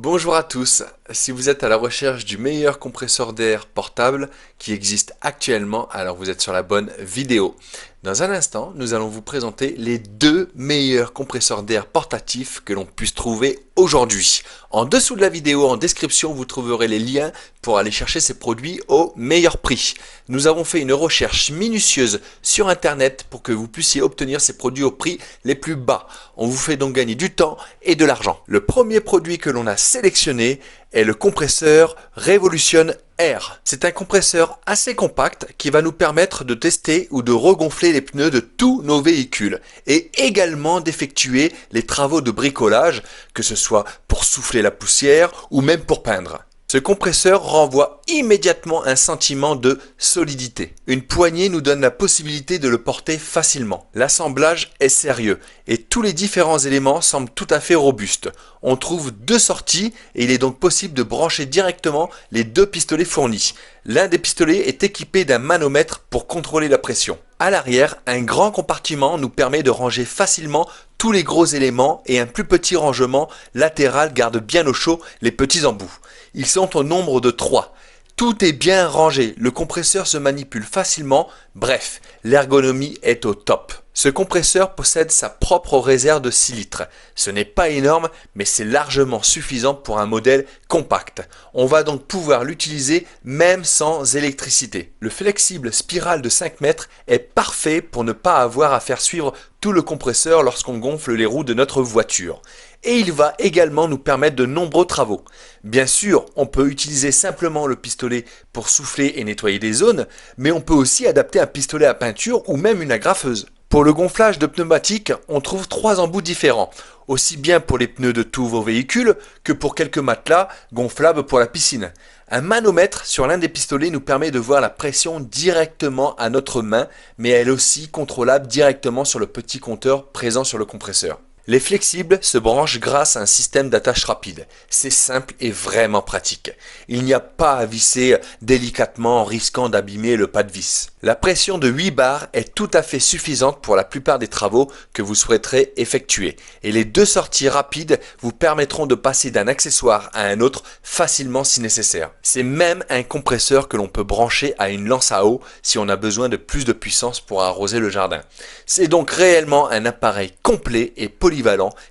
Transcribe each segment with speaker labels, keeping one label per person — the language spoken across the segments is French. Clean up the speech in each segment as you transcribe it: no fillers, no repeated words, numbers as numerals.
Speaker 1: Bonjour à tous, si vous êtes à la recherche du meilleur compresseur d'air portable qui existe actuellement, alors vous êtes sur la bonne vidéo. Dans un instant, nous allons vous présenter les deux meilleurs compresseurs d'air portatifs que l'on puisse trouver aujourd'hui. En dessous de la vidéo, en description, vous trouverez les liens pour aller chercher ces produits au meilleur prix. Nous avons fait une recherche minutieuse sur internet pour que vous puissiez obtenir ces produits au prix les plus bas. On vous fait donc gagner du temps et de l'argent. Le premier produit que l'on a sélectionné est le compresseur Revolution Air. C'est un compresseur assez compact qui va nous permettre de tester ou de regonfler les pneus de tous nos véhicules et également d'effectuer les travaux de bricolage, que ce soit pour souffler la poussière ou même pour peindre. Ce compresseur renvoie immédiatement un sentiment de solidité. Une poignée nous donne la possibilité de le porter facilement. L'assemblage est sérieux et tous les différents éléments semblent tout à fait robustes. On trouve deux sorties et il est donc possible de brancher directement les deux pistolets fournis. L'un des pistolets est équipé d'un manomètre pour contrôler la pression. À l'arrière, un grand compartiment nous permet de ranger facilement tous les gros éléments et un plus petit rangement latéral garde bien au chaud les petits embouts. Ils sont au nombre de 3. Tout est bien rangé, le compresseur se manipule facilement, bref, l'ergonomie est au top. Ce compresseur possède sa propre réserve de 6 litres. Ce n'est pas énorme, mais c'est largement suffisant pour un modèle compact. On va donc pouvoir l'utiliser même sans électricité. Le flexible spirale de 5 mètres est parfait pour ne pas avoir à faire suivre tout le compresseur lorsqu'on gonfle les roues de notre voiture. Et il va également nous permettre de nombreux travaux. Bien sûr, on peut utiliser simplement le pistolet pour souffler et nettoyer des zones, mais on peut aussi adapter un pistolet à peinture ou même une agrafeuse. Pour le gonflage de pneumatiques, on trouve 3 embouts différents, aussi bien pour les pneus de tous vos véhicules que pour quelques matelas gonflables pour la piscine. Un manomètre sur l'un des pistolets nous permet de voir la pression directement à notre main, mais elle est aussi contrôlable directement sur le petit compteur présent sur le compresseur. Les flexibles se branchent grâce à un système d'attache rapide. C'est simple et vraiment pratique. Il n'y a pas à visser délicatement en risquant d'abîmer le pas de vis. La pression de 8 bars est tout à fait suffisante pour la plupart des travaux que vous souhaiterez effectuer. Et les deux sorties rapides vous permettront de passer d'un accessoire à un autre facilement si nécessaire. C'est même un compresseur que l'on peut brancher à une lance à eau si on a besoin de plus de puissance pour arroser le jardin. C'est donc réellement un appareil complet et polyvalent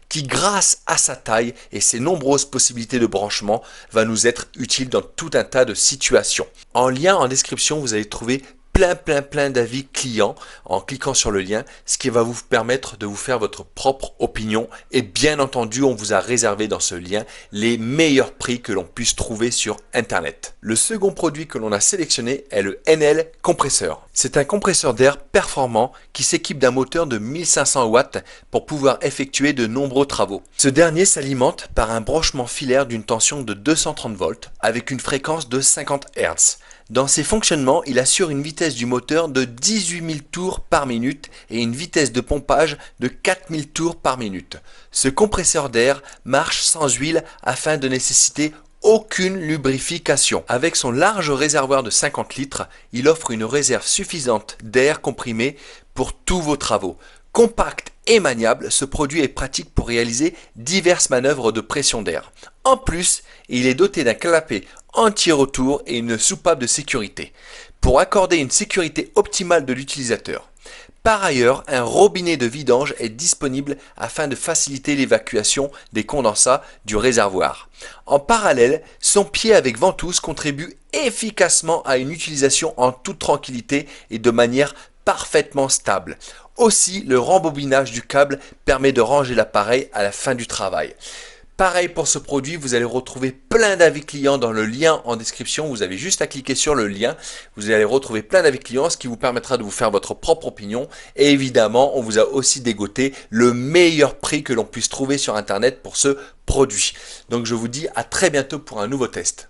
Speaker 1: qui, grâce à sa taille et ses nombreuses possibilités de branchement, va nous être utile dans tout un tas de situations. En lien en description, vous allez trouver plein d'avis clients en cliquant sur le lien, ce qui va vous permettre de vous faire votre propre opinion et bien entendu, on vous a réservé dans ce lien les meilleurs prix que l'on puisse trouver sur internet. Le second produit que l'on a sélectionné est le NL Compresseur. C'est un compresseur d'air performant qui s'équipe d'un moteur de 1500 watts pour pouvoir effectuer de nombreux travaux. Ce dernier s'alimente par un branchement filaire d'une tension de 230 volts avec une fréquence de 50 Hz. Dans ses fonctionnements, il assure une vitesse du moteur de 18 000 tours par minute et une vitesse de pompage de 4 000 tours par minute. Ce compresseur d'air marche sans huile afin de nécessiter aucune lubrification. Avec son large réservoir de 50 litres, il offre une réserve suffisante d'air comprimé pour tous vos travaux. Compact et maniable, ce produit est pratique pour réaliser diverses manœuvres de pression d'air. En plus, il est doté d'un clapet anti-retour et une soupape de sécurité pour accorder une sécurité optimale de l'utilisateur. Par ailleurs, un robinet de vidange est disponible afin de faciliter l'évacuation des condensats du réservoir. En parallèle, son pied avec ventouse contribue efficacement à une utilisation en toute tranquillité et de manière parfaitement stable. Aussi, le rembobinage du câble permet de ranger l'appareil à la fin du travail. Pareil pour ce produit, vous allez retrouver plein d'avis clients dans le lien en description. Vous avez juste à cliquer sur le lien. Vous allez retrouver plein d'avis clients, ce qui vous permettra de vous faire votre propre opinion. Et évidemment, on vous a aussi dégoté le meilleur prix que l'on puisse trouver sur Internet pour ce produit. Donc je vous dis à très bientôt pour un nouveau test.